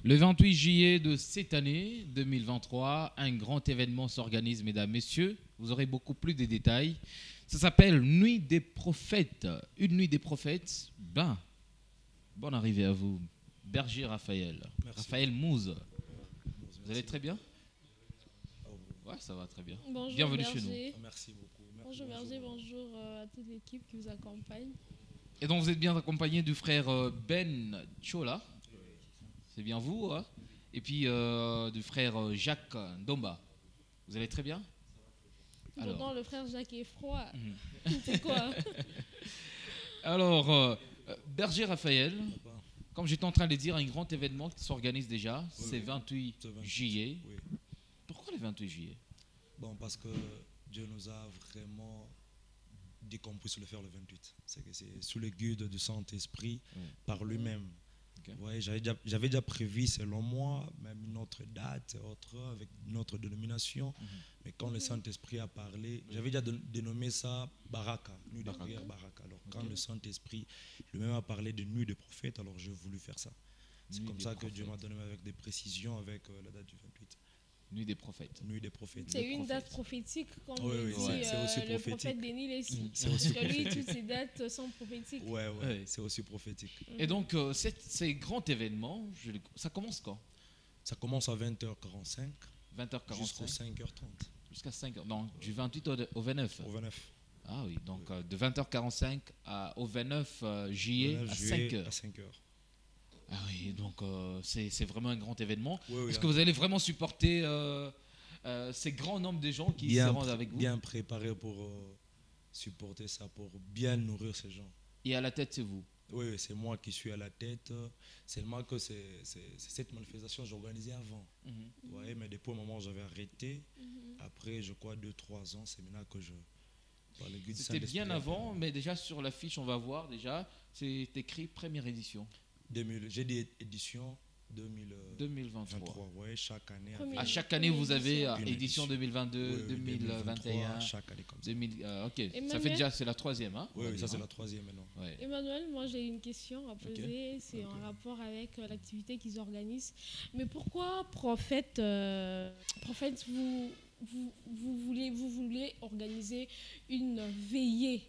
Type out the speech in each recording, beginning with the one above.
Le 28 juillet de cette année 2023, un grand événement s'organise, mesdames, messieurs. Vous aurez beaucoup plus de détails. Ça s'appelle Nuit des prophètes. Une nuit des prophètes. Ben, bonne arrivée à vous, Berger Raphaël. Merci. Raphaël Mouze. Vous allez très bien? Ouais, ça va très bien. Bonjour, Bienvenue Berger. chez nous. Merci beaucoup. Bonjour Berger, bonjour à toute l'équipe qui vous accompagne. Et donc vous êtes bien accompagné du frère Ben Chola. C'est bien vous, hein? Et puis du frère Jacques Ndomba. Vous allez très bien? Alors. Pourtant, le frère Jacques est froid. C'est quoi? Alors, Berger Raphaël, comme j'étais en train de dire, un grand événement qui s'organise déjà, c'est 28 juillet. Oui. Pourquoi le 28 juillet? Bon, parce que Dieu nous a vraiment dit qu'on puisse le faire le 28. C'est que c'est sous le guide du Saint-Esprit par lui-même. Okay. Ouais, j'avais déjà prévu, selon moi, même une autre date, avec une autre dénomination. Mais quand le Saint-Esprit a parlé, j'avais déjà dénommé ça Baraka, nuit de prière Baraka. Alors quand le Saint-Esprit lui-même a parlé de nuit de prophète, alors j'ai voulu faire ça. C'est comme ça que Dieu m'a donné avec des précisions avec la date du 28. Nuit des prophètes. Nuit des prophètes. C'est une date prophétique, comme oui, dit c'est aussi le prophétique. prophète Denis Leslie. C'est aussi Parce que lui, prophétique. toutes ces dates sont prophétiques. Ouais, c'est aussi prophétique. Et donc, ces grands événements, ça commence quand? Ça commence à 20h45 20h45 jusqu'à 5h30. Jusqu'à 5h. Donc, du 28 au 29. Au 29. Ah oui, donc de 20h45 au 29 juillet à 5h. À 5h. Ah oui, donc c'est vraiment un grand événement. Oui, Est-ce que vous allez vraiment supporter ces grands nombres de gens qui se rendent avec vous? Bien préparé pour supporter ça, pour bien nourrir ces gens. Et à la tête, c'est vous? Oui, c'est moi qui suis à la tête. Seulement que c'est cette manifestation que j'organisais avant. Ouais, mais depuis un moment, j'avais arrêté. Après, je crois, 2-3 ans, c'est maintenant que je... C'était bien avant, mais déjà sur l'affiche, on va voir déjà, c'est écrit première édition. J'ai dit édition 2023. Ouais, chaque année. À chaque année, vous avez édition 2022, oui, 2021. Chaque année comme ça. Ok, Emmanuel, ça fait déjà, c'est la troisième. Hein, oui, ça c'est la troisième maintenant. Ouais. Emmanuel, moi j'ai une question à poser. C'est en rapport avec l'activité qu'ils organisent. Mais pourquoi, prophète, vous voulez organiser une veillée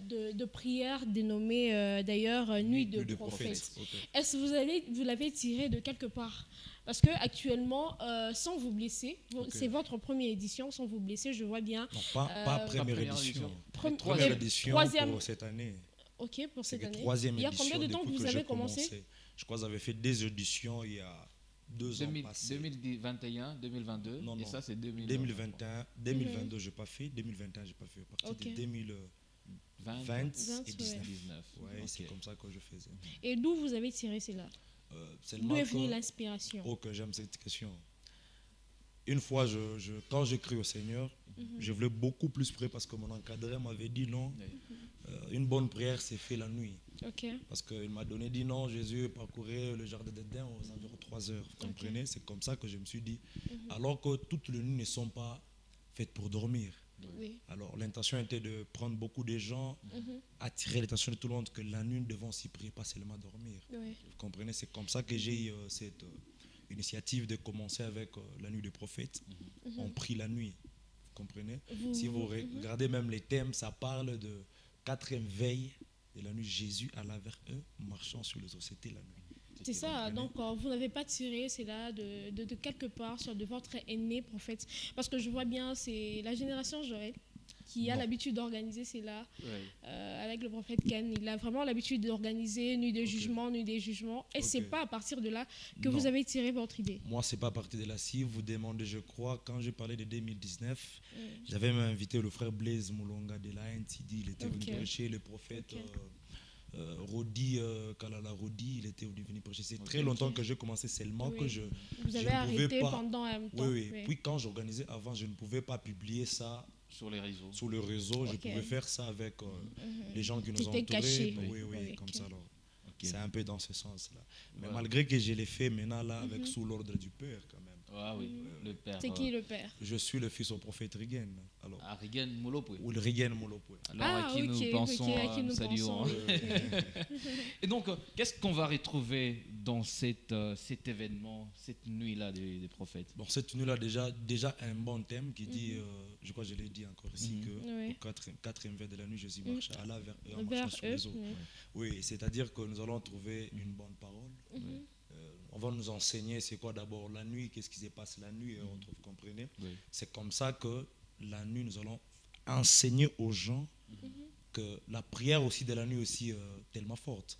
de prière dénommée d'ailleurs Nuit de prophètes. Est-ce que vous l'avez tiré de quelque part? Parce que actuellement, sans vous blesser, c'est votre première édition, sans vous blesser, je vois bien. Non, pas première édition. Troisième édition pour cette année. Ok, pour cette année. Troisième il y a édition combien de temps que vous avez commencé? Je crois que vous avez fait des éditions il y a 2 ans passés. 2021, 2022, non, et ça c'est 2021, 2022, je n'ai pas fait. 2021, je n'ai pas fait. À partir de 2020 et 19. Ouais, c'est comme ça que je faisais. Et d'où vous avez tiré cela? D'où est venue l'inspiration? Oh, que j'aime cette question. Une fois, quand j'ai cru au Seigneur, je voulais beaucoup plus prier parce que mon encadreur m'avait dit non. Une bonne prière, c'est fait la nuit. Parce qu'il m'a dit non, Jésus parcourait le jardin d'Éden aux environs 3 heures. Vous comprenez? C'est comme ça que je me suis dit. Alors que toutes les nuits ne sont pas faites pour dormir. Oui. Alors l'intention était de prendre beaucoup de gens, attirer l'attention de tout le monde, que la nuit nous devons s'y prier, pas seulement dormir. Oui. Vous comprenez? C'est comme ça que j'ai eu cette initiative de commencer avec la nuit des prophètes. On prie la nuit. Vous comprenez? Si vous regardez même les thèmes, ça parle de 4e veille de la nuit. Jésus alla vers eux, marchant sur les eaux. C'était la nuit. C'est ça, donc vous n'avez pas tiré cela de quelque part de votre aîné prophète. Parce que je vois bien, c'est la génération Joël qui a l'habitude d'organiser cela avec le prophète Ken. Il a vraiment l'habitude d'organiser nuit de jugement, nuit des jugements. Et c'est pas à partir de là que vous avez tiré votre idée. Moi, c'est pas à partir de là. Si vous demandez, je crois, quand j'ai parlé de 2019, j'avais même invité le frère Blaise Moulonga de la NTD. Il était venu prêcher, le prophète Rodi, Kalala Rodi, il était venu prêcher. C'est très longtemps que j'ai commencé seulement que je vous avez arrêté pendant un temps. Oui. Puis quand j'organisais avant, je ne pouvais pas publier ça sur les réseaux. Sur le réseau, je pouvais faire ça avec les gens qui nous entouraient. Caché. Oui, comme ça. Alors, c'est un peu dans ce sens-là. Mais malgré que je l'ai fait maintenant là, avec sous l'ordre du Père quand même. Ah oui, le père. C'est qui le père? Je suis le fils au prophète Rigen. Alors, Rigen Molopwe. Ou le Rigen Molopwe. Alors, à qui nous pensons, nous saluons. Et donc, qu'est-ce qu'on va retrouver dans cet événement, cette nuit-là des prophètes? Bon, cette nuit-là, déjà un bon thème qui dit, je crois que je l'ai dit encore ici, que au quatrième vers de la nuit, Jésus marche à la vers eux en marchant sur les eaux. Oui, c'est-à-dire que nous allons trouver une bonne parole. On va nous enseigner c'est quoi d'abord la nuit, qu'est-ce qui se passe la nuit, vous comprenez? C'est comme ça que la nuit, nous allons enseigner aux gens que la prière aussi de la nuit aussi tellement forte.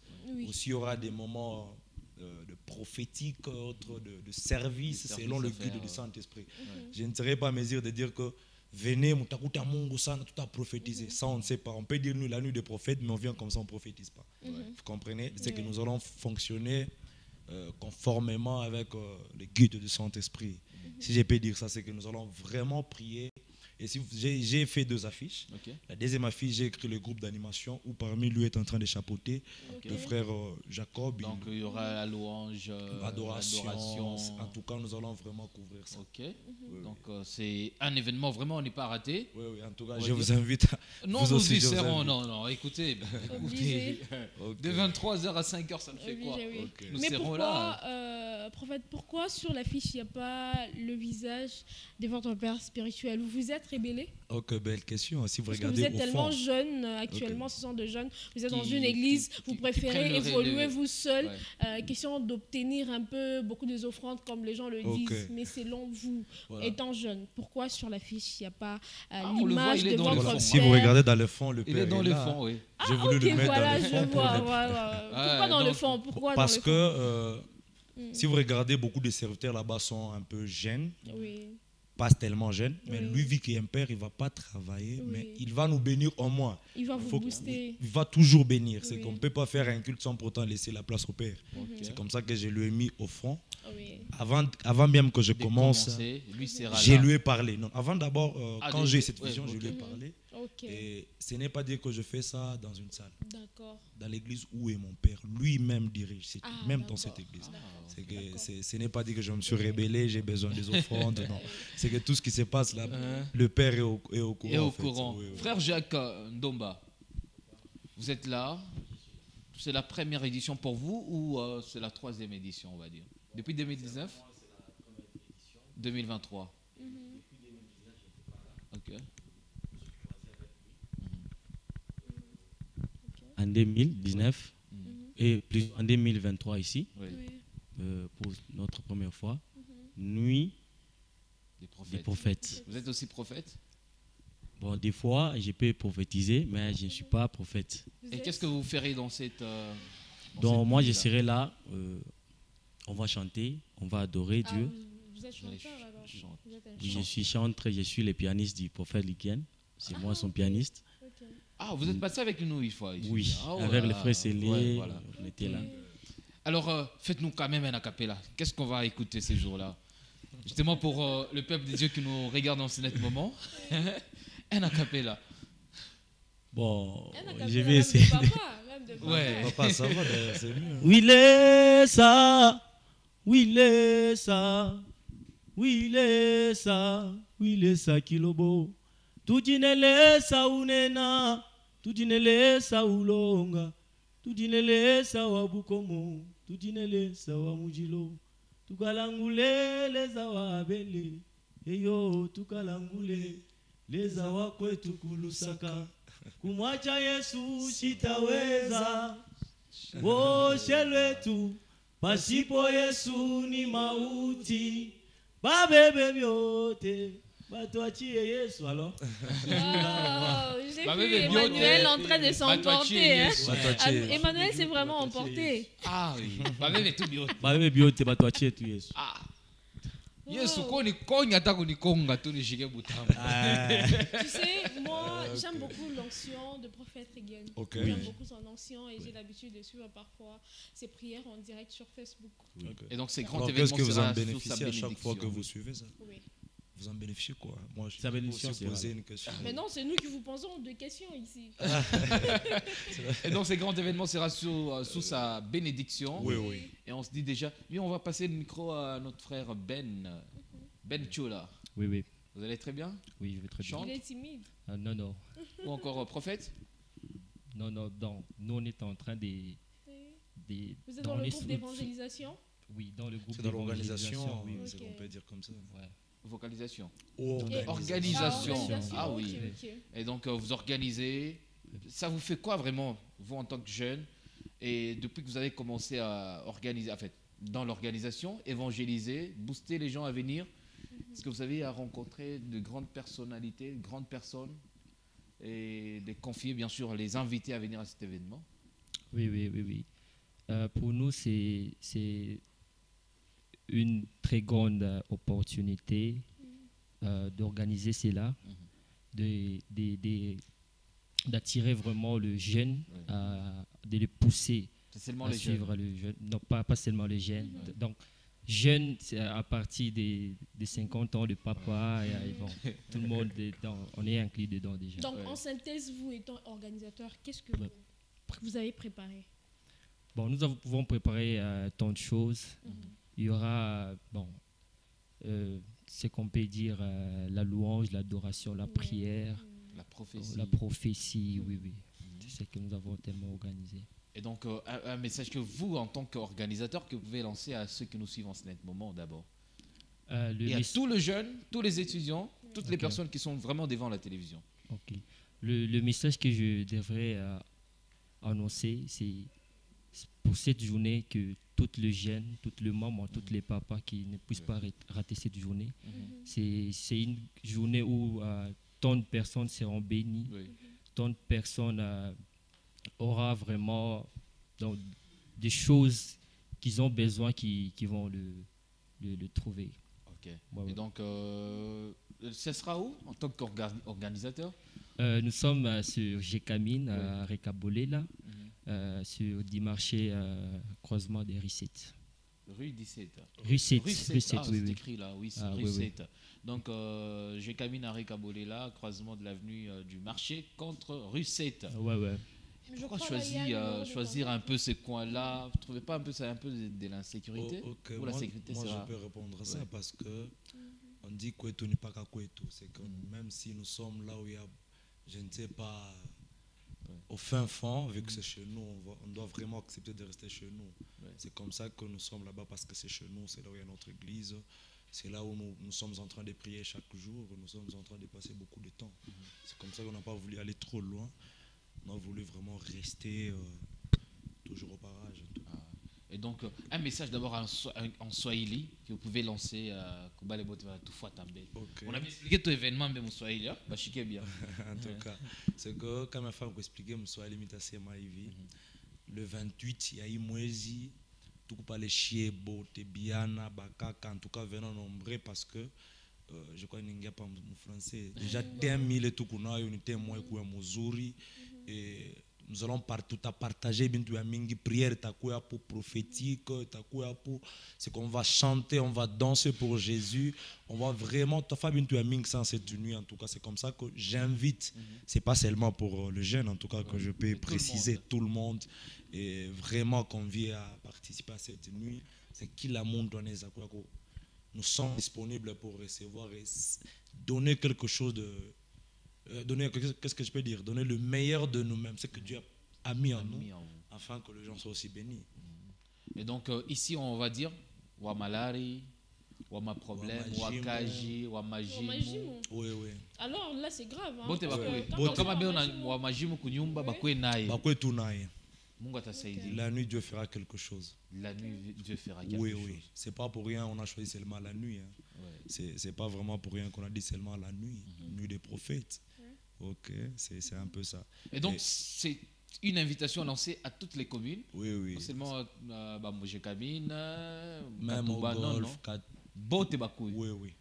Aussi, il y aura des moments de prophétique, de service selon le culte du Saint-Esprit. Je ne serai pas à mesure de dire que venez, mutakuta mungu sana, tout a prophétisé. Ça, on ne sait pas. On peut dire nous la nuit des prophètes, mais on vient comme ça, on ne prophétise pas. Vous comprenez? C'est que nous allons fonctionner conformément avec le guide du Saint-Esprit. Si je peux dire ça, c'est que nous allons vraiment prier. Et si j'ai fait 2 affiches. La deuxième affiche, j'ai écrit le groupe d'animation où parmi lui est en train de chapeauter le frère Jacob. Donc il y aura la louange, l'adoration. En tout cas, nous allons vraiment couvrir ça. Donc c'est un événement vraiment, on n'est pas raté. Oui, en tout cas, je vous invite à... Non, nous y serons. Non, écoutez. De 23h à 5h, ça me fait quoi? Nous Mais serons pourquoi, là. prophète, pourquoi sur l'affiche, il n'y a pas le visage de votre père spirituel? Vous vous êtes rébellé? Ok, belle question. Si vous Parce regardez que vous êtes tellement fond, jeune actuellement, ce sont de jeunes. Vous êtes dans une église, vous préférez évoluer vous seul. Question d'obtenir un peu beaucoup des offrandes comme les gens le disent. Mais selon vous, étant jeune, pourquoi sur l'affiche il n'y a pas l'image de votre père? Si vous regardez dans le fond, le père il est dans le fond, oui. J'ai voulu le mettre dans le fond. Je vois. Pourquoi dans le fond? Parce que si vous regardez, beaucoup de serviteurs là-bas sont un peu jeunes. Pas tellement jeunes, mais lui, vu qu'il est un père, il ne va pas travailler, mais il va nous bénir au moins. Il va vous booster. Il va toujours bénir. C'est qu'on ne peut pas faire un culte sans pourtant laisser la place au père. C'est comme ça que je lui ai mis au fond. Avant même que je commence, je lui ai parlé. Non, avant d'abord, quand j'ai cette vision, je lui ai parlé. Et ce n'est pas dire que je fais ça dans une salle. Dans l'église où est mon père, lui-même dirige, même dans cette église. Ce n'est pas dire que je me suis rébellé, j'ai besoin des offrandes. Non. C'est que tout ce qui se passe là, le père est au courant. Frère Jacques Ndomba, vous êtes là. C'est la première édition pour vous ou c'est la 3e édition, on va dire? Depuis 2019? 2023. En 2019 et plus en 2023 ici, pour notre première fois, nuit des prophètes. Vous êtes aussi prophète? Bon, des fois, je peux prophétiser, mais je ne suis pas prophète. Et qu'est-ce que vous ferez dans cette... Donc moi, je serai là, on va chanter, on va adorer Dieu. Vous êtes chanteur alors? Je suis chanteur, je suis le pianiste du prophète Liken. C'est moi son pianiste. Vous êtes passé avec nous une fois ici? Oui, avec le frère Célé, on était là. Alors, faites-nous quand même un acapella. Qu'est-ce qu'on va écouter ces jours-là? Justement pour le peuple de Dieu qui nous regarde en ce net moment. Un acapella. Bon, je vais essayer. Papa, ça va d'ailleurs, c'est mieux. Oui, les ça. Oui, les ça. Oui, les ça. Oui, les ça, kilobo. Tujinele sa unena, tujinele sa ulonga, tujinele sa wabukomo, tujinele sa wamujilo, tukalangule leza wabele, eyo tukalangule leza wakwetu kulusaka, kumwacha Yesu sitaweza, shelwetu, pasipo Yesu ni mauti, babebe vyote. Alors. J'ai vu Emmanuel en train de s'emporter. Emmanuel s'est vraiment emporté. Oui. Tu sais, moi, j'aime beaucoup l'ancien de prophète Rigen. J'aime beaucoup son ancien et j'ai l'habitude de suivre parfois ses prières en direct sur Facebook. Et donc, c'est grand événement. Qu'est-ce que vous en bénéficiez à chaque fois que vous suivez ça? vous en bénéficiez quoi. Moi, je Ça bénéficie, vais poser une question. Mais non, c'est nous qui vous posons des questions ici. Et donc, ces grands événements sera sous sa bénédiction. Oui, oui. Et on se dit déjà, lui, on va passer le micro à notre frère Ben. Ben Chola. Oui, oui. Vous allez très bien? Oui, je vais très bien. Chante. Il est timide. Non, non. Ou encore prophète? Non, non, non. Nous, on est en train de... Vous êtes dans le groupe d'évangélisation? Oui, dans le groupe C'est dans l'organisation, oui, c'est qu'on peut dire comme ça. ouais. Vocalisation. Organisation. Ah oui. Ok. Et donc, vous organisez. Ça vous fait quoi vraiment, vous en tant que jeune? Et depuis que vous avez commencé à organiser, en fait, dans l'organisation, évangéliser, booster les gens à venir, est-ce que vous avez à rencontrer de grandes personnalités, de grandes personnes et de confier, bien sûr, les invités à venir à cet événement? Oui, oui, oui, oui. Pour nous, c'est une très grande opportunité d'organiser cela, d'attirer vraiment le jeune, de les pousser seulement à les suivre jeunes. le jeune. Non, pas seulement les jeunes. Donc, jeunes, c'est à partir des 50 ans, de papa, et bon, tout le monde, on est inclus dedans déjà. Donc, en synthèse, vous étant organisateur, qu'est-ce que Ouais. vous avez préparé? Bon, nous pouvons préparer tant de choses. Il y aura, bon, ce qu'on peut dire, la louange, l'adoration, la prière, La prophétie. la prophétie, oui, oui. C'est ce que nous avons tellement organisé. Et donc, un message que vous, en tant qu'organisateur, que vous pouvez lancer à ceux qui nous suivent en ce moment d'abord. Et à tous les jeunes, tous les étudiants, toutes les personnes qui sont vraiment devant la télévision. Ok. Le message que je devrais annoncer, c'est pour cette journée que toutes les jeunes, tous les mamans, tous les papas qui ne puissent pas rater cette journée, c'est une journée où tant de personnes seront bénies, tant de personnes aura vraiment des choses qu'ils ont besoin qui vont le trouver. Ok. Ouais, Et donc, ce sera où en tant qu'organisateur? Nous sommes sur Gécamine, à Récabolé, là, sur Dimarché, croisement des Rissettes. Rue 17. Rue 7, oui, c'est oui. Écrit là, oui, c'est rue oui, 7. Donc, j'ai camine à Récabolé là, croisement de l'avenue du marché contre rue 7. Ouais. Pourquoi choisir un peu ces coins-là? Vous ne trouvez pas un peu ça un peu de l'insécurité? Okay. Ou la sécurité moi sera... je peux répondre à ça parce que on dit Kweto n'est pas qu'à Kweto. C'est que même si nous sommes là où il y a, je ne sais pas, au fin fond, vu que c'est chez nous, on doit vraiment accepter de rester chez nous. C'est comme ça que nous sommes là-bas parce que c'est chez nous, c'est là où il y a notre église. C'est là où nous sommes en train de prier chaque jour, nous sommes en train de passer beaucoup de temps. C'est comme ça qu'on n'a pas voulu aller trop loin. On a voulu vraiment rester toujours au parage. Et donc, un message d'abord en Swahili que vous pouvez lancer à Kubale Botewa tout fois tambe. On a bien expliqué tout événement même en Swahili, bah chiquez bien. En tout cas, c'est que quand ma femme expliqué mon Swahili mitasé maivi, le 28 il y a eu mwezi tout pas les chier bote biana bakaka en tout cas venant nombreux parce que je crois qu'il n'y a pas en français. Déjà thème il est tout qu'on a une témoin quoi muzuri et nous allons tout à partager bintu ya mingi prière takuya pour prophétique takuya pour c'est qu'on va chanter, on va danser pour Jésus, on va vraiment faire bintu ya mingi sans cette nuit. En tout cas, c'est comme ça que j'invite. C'est pas seulement pour le jeune en tout cas que je peux préciser tout le monde et vraiment convier à participer à cette nuit. C'est qui la monde donné zakuya ko nous sommes disponibles pour recevoir et donner quelque chose de donner, qu'est-ce que je peux dire, donner le meilleur de nous-mêmes, ce que Dieu a mis en nous, afin que les gens soient aussi bénis. Et donc ici on va dire wa malari, wa ma problème, wa kaji, wa majimu. Oui. Alors là c'est grave. Hein, Bote bakwe. Donc kama beo na wa majimu kunyumba bakwe naye. Bakwe tu naye. Mungu atasaidia. La nuit Dieu fera quelque chose. La nuit Dieu fera quelque chose. Oui. C'est pas pour rien on a choisi seulement la nuit. Hein. C'est pas vraiment pour rien qu'on a dit seulement la nuit, nuit des prophètes. Ok, c'est un peu ça. Et donc, c'est une invitation lancée à toutes les communes. Oui. Pas seulement à Mojekabine, même au Golfe. Bote Bakoui. Oui.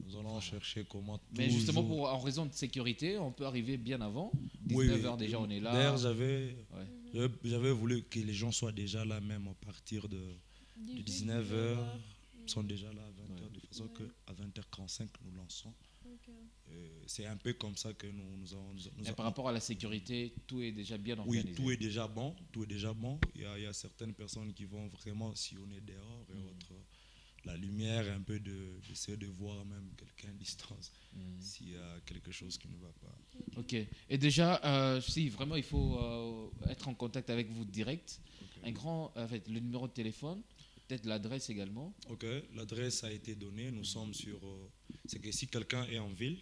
Nous allons chercher comment. Mais justement, en raison de sécurité, on peut arriver bien avant. 19h déjà, on est là. D'ailleurs, j'avais voulu que les gens soient déjà là, même à partir de 19h. Ils sont déjà là à 20h. façon qu'à 20h45, nous lançons. C'est un peu comme ça que nous avons... Par rapport à la sécurité, tout est déjà bien organisé? Oui, tout est déjà bon. Tout est déjà bon. Il y a certaines personnes qui vont vraiment sillonner dehors et autres. La lumière, un peu d'essayer de voir même quelqu'un à distance s'il y a quelque chose qui ne va pas. Ok. Et déjà, si vraiment il faut être en contact avec vous direct, le numéro de téléphone, peut-être l'adresse également. Ok, l'adresse a été donnée. Nous sommes sur... c'est que si quelqu'un est en ville,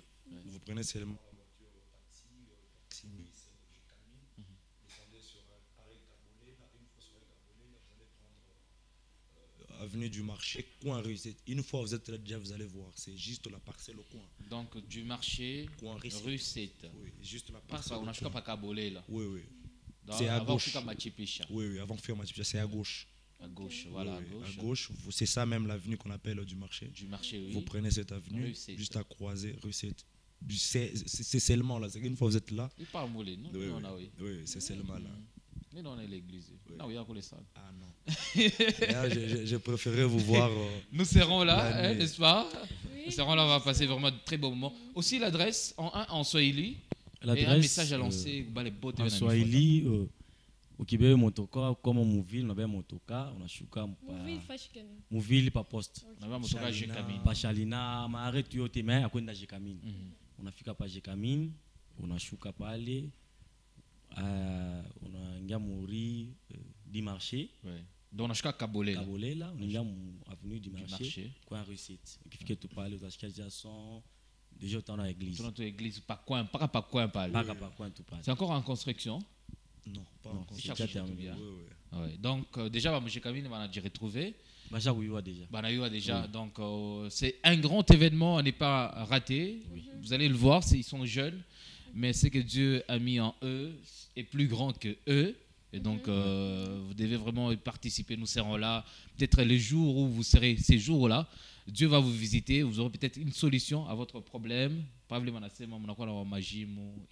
vous prenez seulement la voiture taxi Nice, descendez sur arrêt Gabolé, une fois sur arrêt Gabolé, vous allez prendre avenue du marché, coin rue 7. Une fois vous êtes là déjà, vous allez voir, c'est juste la parcelle au coin. Donc du marché, coin rue 7. Oui, juste la parcelle. On n'a pas Gabolé là. Oui, oui. C'est à gauche. Oui, avant de faire Machipicha, c'est à gauche. À gauche, voilà, à gauche. C'est ça même l'avenue qu'on appelle du marché. Du marché, oui. Vous prenez cette avenue, juste à croiser, rue 7. C'est seulement là. Une fois vous êtes là. Il parle moulé, non? Oui, c'est seulement là. Mais non, on est l'église. Non, il y a les salles. Ah non. Je préférais vous voir. Nous serons là, n'est-ce pas? Nous serons là, on va passer vraiment de très beaux moments. Aussi l'adresse en Swahili. Et un message à lancer. En Swahili. Ukibewe motoka kama muvili na baya motoka unashuka muvili pa poste na motoka Jekamine pa Shalina maaretu yote mais akwenda Jekamine unafika pa Jekamine unashuka pale unaingia muri du marché donc unashuka Kabolela unaingia avenue du marché coin rue 7 ukifika tu pale utasikia déjà son déjà utaona église pas coin tout pale c'est encore en construction. Non, pas encore. C'est terminé. Oui. Donc, déjà, Jekamine, on a déjà retrouvé. Déjà. Donc, c'est un grand événement à ne pas rater. Vous allez le voir, ils sont jeunes, mais ce que Dieu a mis en eux est plus grand que eux. Et donc, vous devez vraiment y participer. Nous serons là. Peut-être les jours où vous serez ces jours-là, Dieu va vous visiter. Vous aurez peut-être une solution à votre problème. Il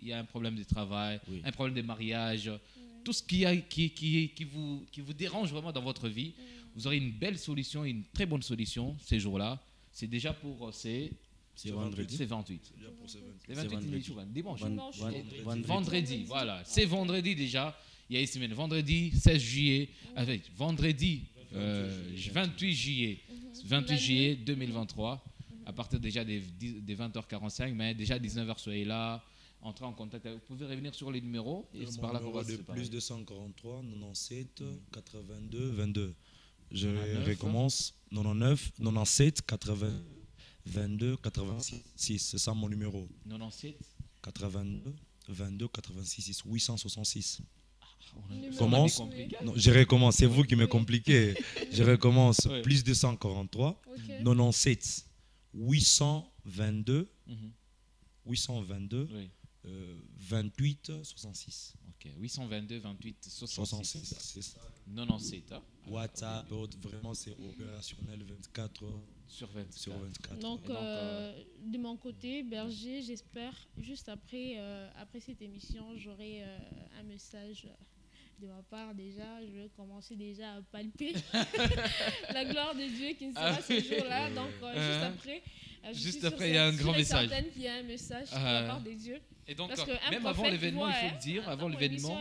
y a un problème de travail, un problème de mariage, tout ce qui vous dérange vraiment dans votre vie. Vous aurez une belle solution, une très bonne solution ces jours-là. C'est déjà pour c'est vendredi. C'est 28. C'est 28. Dimanche. Vendredi, voilà. C'est vendredi déjà. Il y a une semaine. Vendredi 16 juillet. Avec vendredi 28 juillet. 28 juillet 2023. À partir déjà des 20h45, mais déjà à 19h, soyez là, entrez en contact. Vous pouvez revenir sur les numéros. Et c'est par là qu'on va se séparer. Plus 243 97 82 22. Je recommence 99 97 80 22 86. C'est ça mon numéro. 97 82 22 86 866. Commence. Non, je recommence. C'est vous qui me compliquez. Je recommence. Plus 243 97 822 28 66. Ok, 822 28 66. C'est ça. 97. WhatsApp, vraiment c'est opérationnel 24 sur 24. Donc, de mon côté, Berger, j'espère juste après cette émission, j'aurai un message de ma part déjà. Je vais commencer déjà à palper la gloire de Dieu qui ne sera ce jour-là. Donc, juste après, il y a un grand message. Il y a un message de la part de Dieu. Et donc, même avant l'événement, il faut le dire, avant l'événement.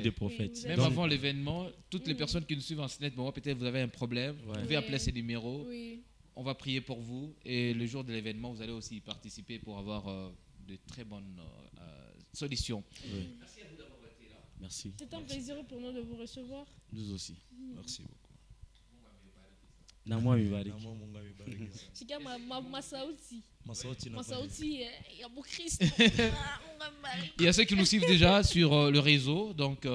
Des prophètes. Même avant l'événement, toutes les personnes qui nous suivent en Snap, peut-être vous avez un problème, vous pouvez appeler ces numéros. On va prier pour vous. Et le jour de l'événement, vous allez aussi y participer pour avoir de très bonnes solutions. Merci à vous d'avoir été là. Merci. C'est un plaisir pour nous de vous recevoir. Nous aussi. Merci beaucoup. Namwa mibariki. Shika masauti ya Christ. Il y a ceux qui nous suivent déjà sur le réseau. Donc,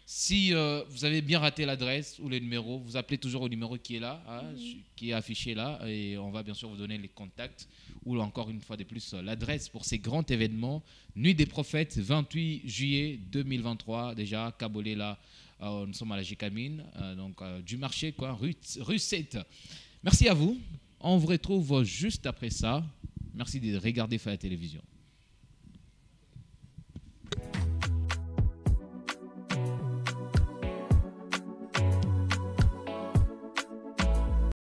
si vous avez bien raté l'adresse ou le numéro, vous appelez toujours au numéro qui est là, qui est affiché là, et on va bien sûr vous donner les contacts ou encore une fois de plus l'adresse pour ces grands événements. Nuit des prophètes, 28 juillet 2023, déjà, Kabolela. Nous sommes à la Jekamine, donc du marché, quoi, rue 7. Merci à vous. On vous retrouve juste après ça. Merci de regarder Faya Télévision.